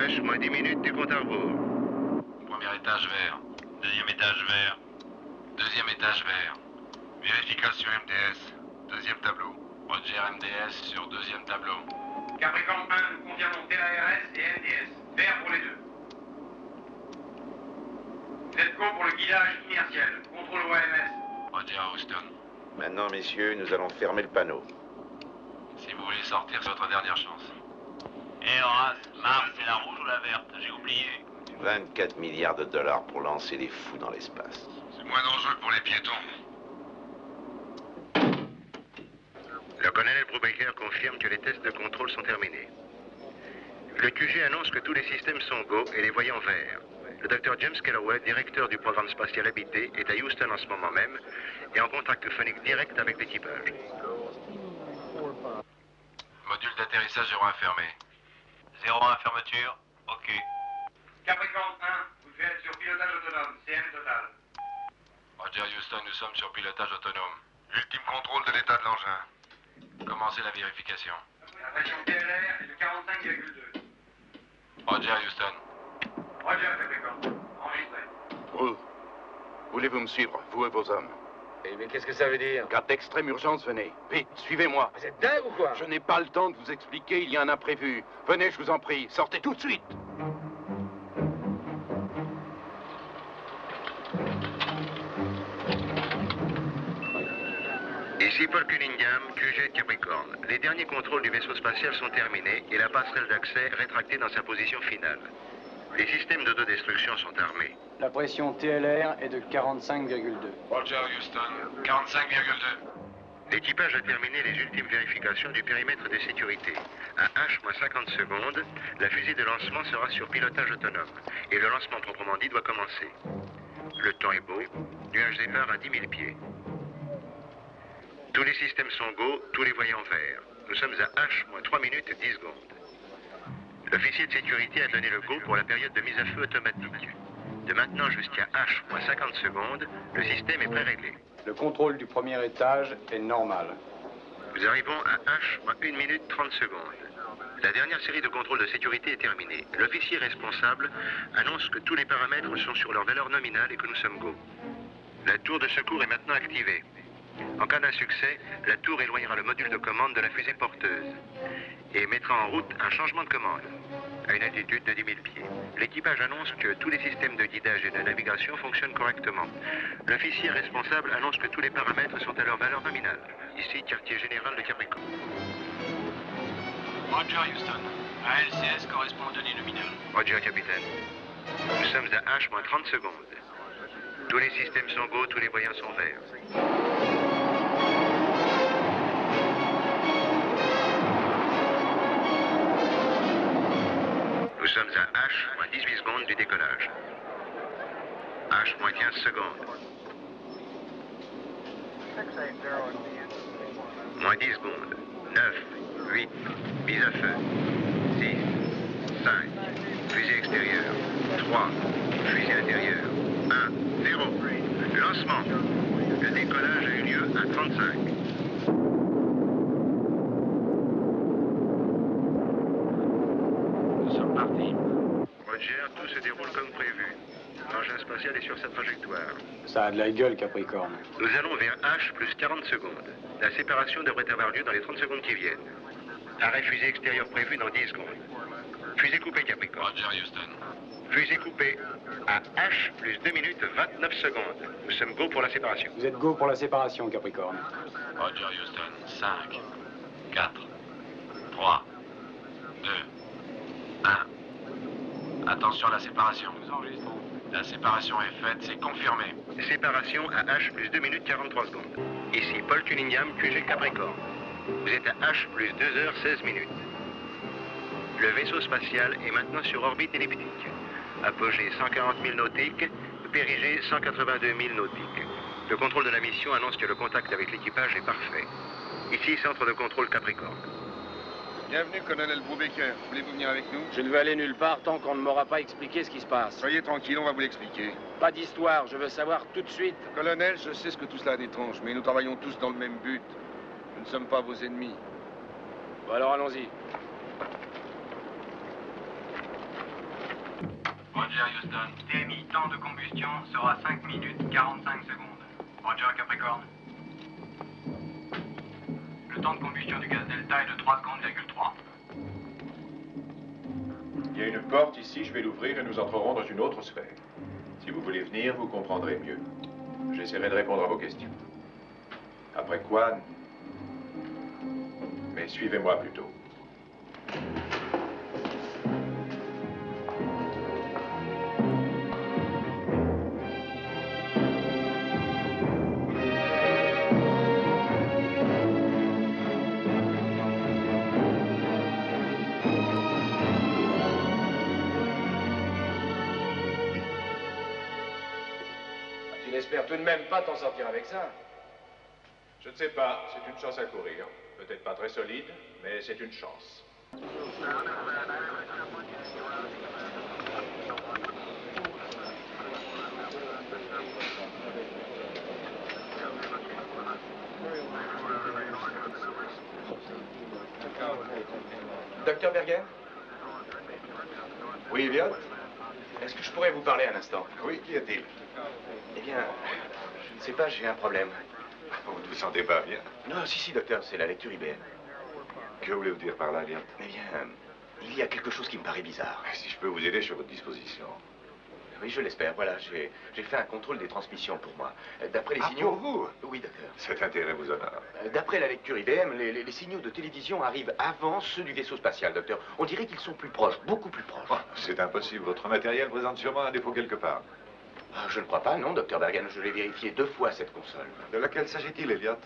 H, moins 10 minutes du compte à rebours. Premier étage vert. Deuxième étage vert. Deuxième étage vert. Vérification MDS. Deuxième tableau. Roger MDS sur deuxième tableau. Capricorne 1, nous confirmons TARS et MDS. Vert pour les deux. Vous êtes go pour le guidage inertiel. Contrôle OMS. Roger Houston. Maintenant, messieurs, nous allons fermer le panneau. Si vous voulez sortir, c'est votre dernière chance. Eh Horace, Mars, c'est la rouge ou la verte? J'ai oublié. 24 milliards de dollars pour lancer les fous dans l'espace. C'est moins dangereux pour les piétons. Le colonel Brubaker confirme que les tests de contrôle sont terminés. Le QG annonce que tous les systèmes sont go et les voyants verts. Le Dr James Calloway, directeur du programme spatial habité, est à Houston en ce moment même et en contact phonique direct avec l'équipage. Module d'atterrissage 01 fermé. 01 fermeture. Ok. Capricorne 1, vous êtes sur pilotage autonome. CM total. Roger Houston, nous sommes sur pilotage autonome. Ultime contrôle de l'état de l'engin. Commencez la vérification. La pression TLR est de 45,2. Roger Houston. Roger, Capricorne. Enregistré. Roux, voulez-vous me suivre, vous et vos hommes? Mais qu'est-ce que ça veut dire? Cas d'extrême urgence, venez. Vite, suivez-moi. Vous êtes dingue ou quoi? Je n'ai pas le temps de vous expliquer, il y a un imprévu. Venez, je vous en prie, sortez tout de suite. Ici Paul Cunningham, QG de Capricorne. Les derniers contrôles du vaisseau spatial sont terminés et la passerelle d'accès rétractée dans sa position finale. Les systèmes d'autodestruction sont armés. La pression TLR est de 45,2. Roger Houston. 45,2. L'équipage a terminé les ultimes vérifications du périmètre de sécurité. À H-50 secondes, la fusée de lancement sera sur pilotage autonome et le lancement proprement dit doit commencer. Le temps est beau, nuage départ à 10 000 pieds. Tous les systèmes sont go, tous les voyants verts. Nous sommes à H-3 minutes 10 secondes. L'officier de sécurité a donné le go pour la période de mise à feu automatique. De maintenant jusqu'à H-50 secondes, le système est pré-réglé. Le contrôle du premier étage est normal. Nous arrivons à H-1 minute 30 secondes. La dernière série de contrôles de sécurité est terminée. L'officier responsable annonce que tous les paramètres sont sur leur valeur nominale et que nous sommes go. La tour de secours est maintenant activée. En cas d'insuccès, la tour éloignera le module de commande de la fusée porteuse et mettra en route un changement de commande à une altitude de 10 000 pieds. L'équipage annonce que tous les systèmes de guidage et de navigation fonctionnent correctement. L'officier responsable annonce que tous les paramètres sont à leur valeur nominale. Ici, quartier général de Capricorne. Roger Houston. ALCS correspond aux données nominales. Roger, capitaine. Nous sommes à H-30 secondes. Tous les systèmes sont go, tous les voyants sont verts. Nous sommes à H-18 secondes du décollage. H-15 secondes. Moins 10 secondes. 9, 8, mise à feu. 6, 5, fusée extérieure. 3, fusée intérieure. 1, 0. Lancement. Le décollage a eu lieu à 35. Nous sommes partis. Roger, tout se déroule comme prévu. L'engin spatial est sur sa trajectoire. Ça a de la gueule, Capricorne. Nous allons vers H plus 40 secondes. La séparation devrait avoir lieu dans les 30 secondes qui viennent. Arrêt fusée extérieure prévu dans 10 secondes. Fusée coupée, Capricorne. Roger Houston. Fusée coupée à H plus 2 minutes 29 secondes. Nous sommes go pour la séparation. Vous êtes go pour la séparation, Capricorne. Roger Houston. 5, 4, 3, 2, 1. Attention à la séparation. Nous enregistrons. La séparation est faite, c'est confirmé. Séparation à H plus 2 minutes 43 secondes. Ici Paul Cunningham, QG Capricorne. Vous êtes à H plus 2 heures 16 minutes. Le vaisseau spatial est maintenant sur orbite elliptique. Apogée 140 000 nautiques, périgée 182 000 nautiques. Le contrôle de la mission annonce que le contact avec l'équipage est parfait. Ici, centre de contrôle Capricorne. Bienvenue, colonel Brubaker. Voulez-vous venir avec nous? Je ne veux aller nulle part tant qu'on ne m'aura pas expliqué ce qui se passe. Soyez tranquille, on va vous l'expliquer. Pas d'histoire, je veux savoir tout de suite. Colonel, je sais ce que tout cela a d'étrange, mais nous travaillons tous dans le même but. Nous ne sommes pas vos ennemis. Bon alors allons-y. Roger, Houston. TMI, temps de combustion sera 5 minutes 45 secondes. Roger, Capricorne. Le temps de combustion du gaz Delta est de 3 secondes,3. Il y a une porte ici, je vais l'ouvrir et nous entrerons dans une autre sphère. Si vous voulez venir, vous comprendrez mieux. J'essaierai de répondre à vos questions. Après quoi... Mais suivez-moi plutôt. Tu n'espères tout de même pas t'en sortir avec ça? Je ne sais pas, c'est une chance à courir. Peut-être pas très solide, mais c'est une chance. Docteur Bergen? Oui, Elliot? Est-ce que je pourrais vous parler un instant? Oui, qu'y a-t-il? Eh bien, je ne sais pas, j'ai un problème. Vous ne vous sentez pas bien? Non, si, docteur, c'est la lecture IBM. Que voulez-vous dire par là, Elliot? Eh bien, il y a quelque chose qui me paraît bizarre. Si je peux vous aider, je suis à votre disposition. Oui, je l'espère. Voilà, j'ai fait un contrôle des transmissions pour moi. D'après les signaux... pour vous? Oui, docteur. Cet intérêt vous honore. D'après la lecture IBM, les signaux de télévision arrivent avant ceux du vaisseau spatial, docteur. On dirait qu'ils sont plus proches, beaucoup plus proches. Oh, c'est impossible. Votre matériel présente sûrement un défaut quelque part. Ah, je ne crois pas, non, docteur Bergen. Je l'ai vérifié 2 fois, cette console. De laquelle s'agit-il, Elliot?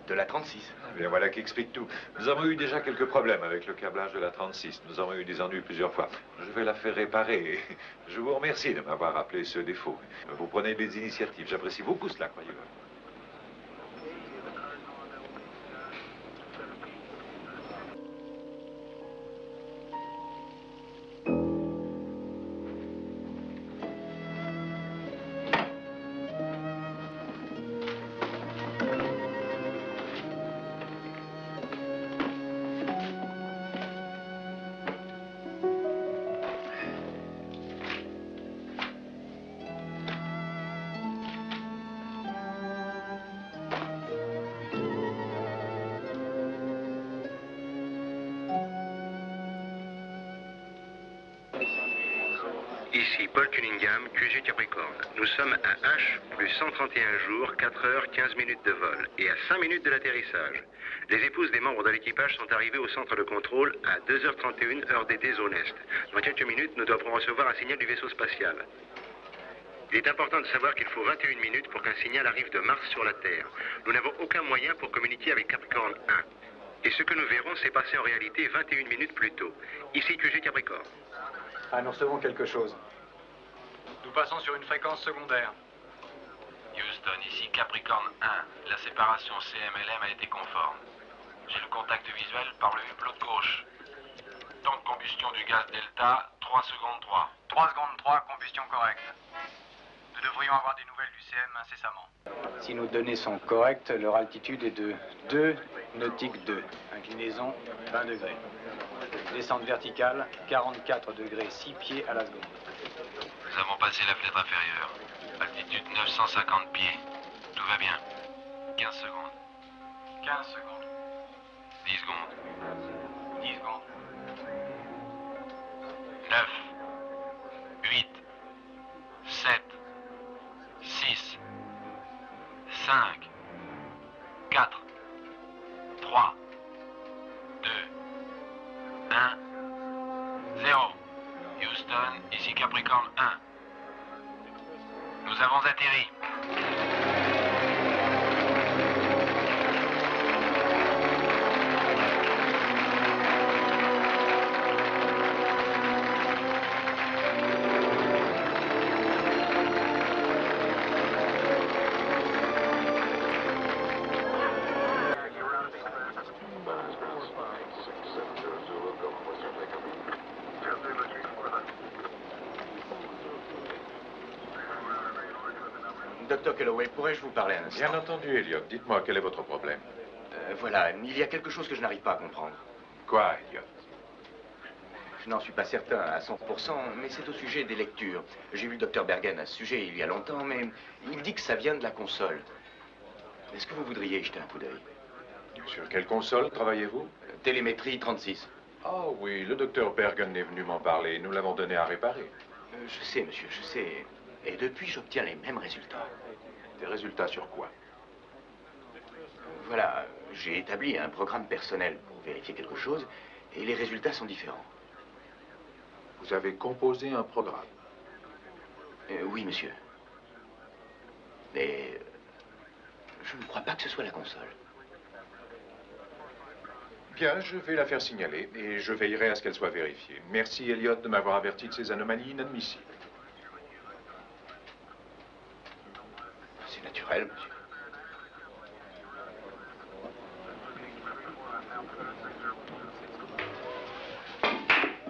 De la 36. Eh bien, voilà qui explique tout. Nous avons eu déjà quelques problèmes avec le câblage de la 36. Nous avons eu des ennuis plusieurs fois. Je vais la faire réparer. Je vous remercie de m'avoir rappelé ce défaut. Vous prenez des initiatives. J'apprécie beaucoup cela, croyez-le. Ici Paul Cunningham, QG Capricorne. Nous sommes à H plus 131 jours, 4 heures, 15 minutes de vol et à 5 minutes de l'atterrissage. Les épouses des membres de l'équipage sont arrivées au centre de contrôle à 2h31 heure d'été zone Est. Dans quelques minutes, nous devrons recevoir un signal du vaisseau spatial. Il est important de savoir qu'il faut 21 minutes pour qu'un signal arrive de Mars sur la Terre. Nous n'avons aucun moyen pour communiquer avec Capricorne 1. Et ce que nous verrons s'est passé en réalité 21 minutes plus tôt. Ici QG Capricorne. Ah, nous recevons quelque chose. Nous passons sur une fréquence secondaire. Houston, ici Capricorne 1. La séparation CMLM a été conforme. J'ai le contact visuel par le hublot de gauche. Temps de combustion du gaz Delta, 3 secondes 3. 3 secondes 3, combustion correcte. Nous devrions avoir des nouvelles du CM incessamment. Si nos données sont correctes, leur altitude est de 2 nautiques 2. Inclinaison 20 degrés. Descente verticale 44 degrés 6 pieds à la seconde. Nous avons passé la fenêtre inférieure. Altitude 950 pieds. Tout va bien. 15 secondes. 15 secondes. 10 secondes. 10 secondes. 9. 8. 7. 6. 5. 4. 3. 2. 1. 0. Houston, ici Capricorne 1. Nous avons atterri. Docteur Kelloway, pourrais-je vous parler un instant? Bien entendu, Elliot. Dites-moi, quel est votre problème? Voilà, il y a quelque chose que je n'arrive pas à comprendre. Quoi, Elliot? Je n'en suis pas certain à 100%, mais c'est au sujet des lectures. J'ai vu le docteur Bergen à ce sujet il y a longtemps, mais il dit que ça vient de la console. Est-ce que vous voudriez y jeter un coup d'œil? Sur quelle console travaillez-vous? Télémétrie 36. Ah oui, le docteur Bergen est venu m'en parler. Nous l'avons donné à réparer. Je sais, monsieur, je sais. Et depuis, j'obtiens les mêmes résultats. Des résultats sur quoi? Voilà, j'ai établi un programme personnel pour vérifier quelque chose, et les résultats sont différents. Vous avez composé un programme? Oui, monsieur. Mais je ne crois pas que ce soit la console. Bien, je vais la faire signaler et je veillerai à ce qu'elle soit vérifiée. Merci, Elliot, de m'avoir averti de ces anomalies inadmissibles. C'est naturel, monsieur.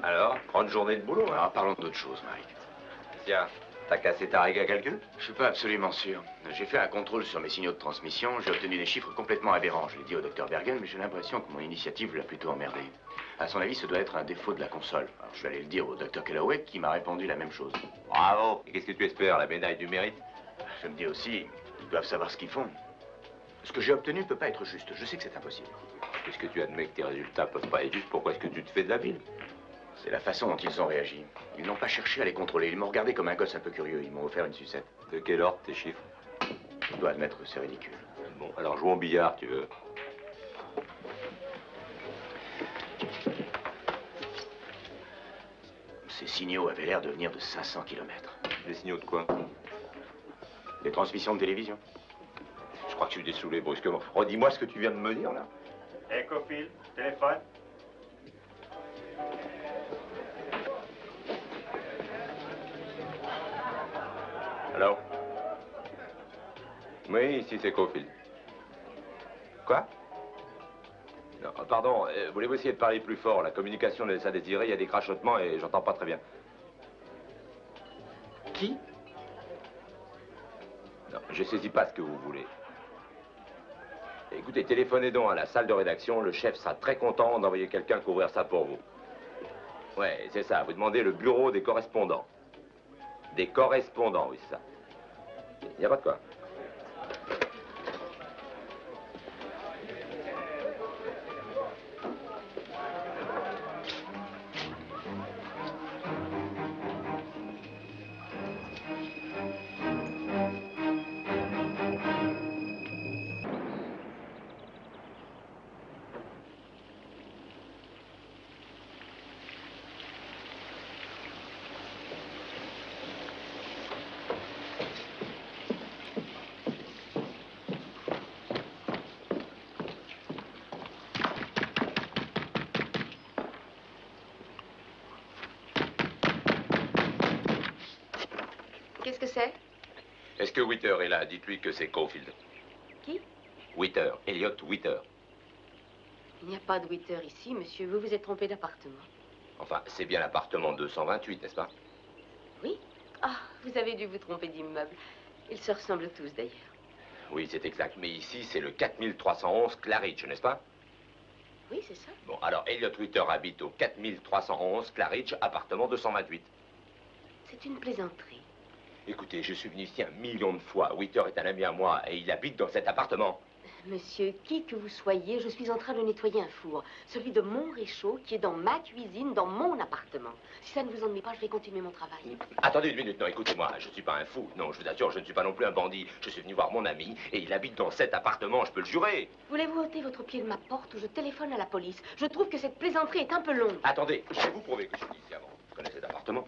Alors, grande journée de boulot, hein? Alors, parlons d'autre chose, Mike. Tiens, t'as cassé ta règle à calcul? Je suis pas absolument sûr. J'ai fait un contrôle sur mes signaux de transmission. J'ai obtenu des chiffres complètement aberrants. Je l'ai dit au docteur Bergen, mais j'ai l'impression que mon initiative l'a plutôt emmerdé. À son avis, ce doit être un défaut de la console. Alors, je vais aller le dire au docteur Calloway, qui m'a répondu la même chose. Bravo! Et qu'est-ce que tu espères, la médaille du mérite? Je me dis aussi, ils doivent savoir ce qu'ils font. Ce que j'ai obtenu ne peut pas être juste. Je sais que c'est impossible. Puisque tu admets que tes résultats peuvent pas être justes, pourquoi est-ce que tu te fais de la bile? C'est la façon dont ils ont réagi. Ils n'ont pas cherché à les contrôler. Ils m'ont regardé comme un gosse un peu curieux. Ils m'ont offert une sucette. De quel ordre tes chiffres? Je dois admettre que c'est ridicule. Bon, alors jouons au billard, tu veux? Ces signaux avaient l'air de venir de 500 km. Des signaux de quoi? Des transmissions de télévision. Je crois que je suis dessoulé brusquement. Redis-moi ce que tu viens de me dire, là. Ecophile, téléphone. Alors? Oui, ici c'est Cofield. Quoi? Non, pardon, voulez-vous essayer de parler plus fort? La communication laisse à désirer, il y a des crachotements et j'entends pas très bien. Qui? Non, je saisis pas ce que vous voulez. Écoutez, téléphonez donc à la salle de rédaction, le chef sera très content d'envoyer quelqu'un couvrir ça pour vous. Ouais, c'est ça, vous demandez le bureau des correspondants. Des correspondants, oui, c'est ça. Il n'y a pas de quoi. Qu'est-ce que c'est? Est-ce que Witter est là? Dites-lui que c'est Caulfield. Qui? Witter, Elliot Witter. Il n'y a pas de Witter ici, monsieur. Vous vous êtes trompé d'appartement. Enfin, c'est bien l'appartement 228, n'est-ce pas? Oui? Ah, vous avez dû vous tromper d'immeuble. Ils se ressemblent tous, d'ailleurs. Oui, c'est exact. Mais ici, c'est le 4311 Claridge, n'est-ce pas? Oui, c'est ça. Bon, alors, Elliot Witter habite au 4311 Claridge, appartement 228. C'est une plaisanterie. Écoutez, je suis venu ici 1 million de fois. Witter est un ami à moi et il habite dans cet appartement. Monsieur, qui que vous soyez, je suis en train de nettoyer un four. Celui de mon réchaud qui est dans ma cuisine, dans mon appartement. Si ça ne vous ennuie pas, je vais continuer mon travail. Attendez une minute, non, écoutez-moi, je ne suis pas un fou. Non, je vous assure, je ne suis pas non plus un bandit. Je suis venu voir mon ami et il habite dans cet appartement, je peux le jurer. Voulez-vous ôter votre pied de ma porte ou je téléphone à la police? Je trouve que cette plaisanterie est un peu longue. Attendez, je vais vous prouver que je suis ici avant. Je connais cet appartement.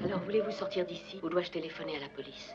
Alors, voulez-vous sortir d'ici ou dois-je téléphoner à la police?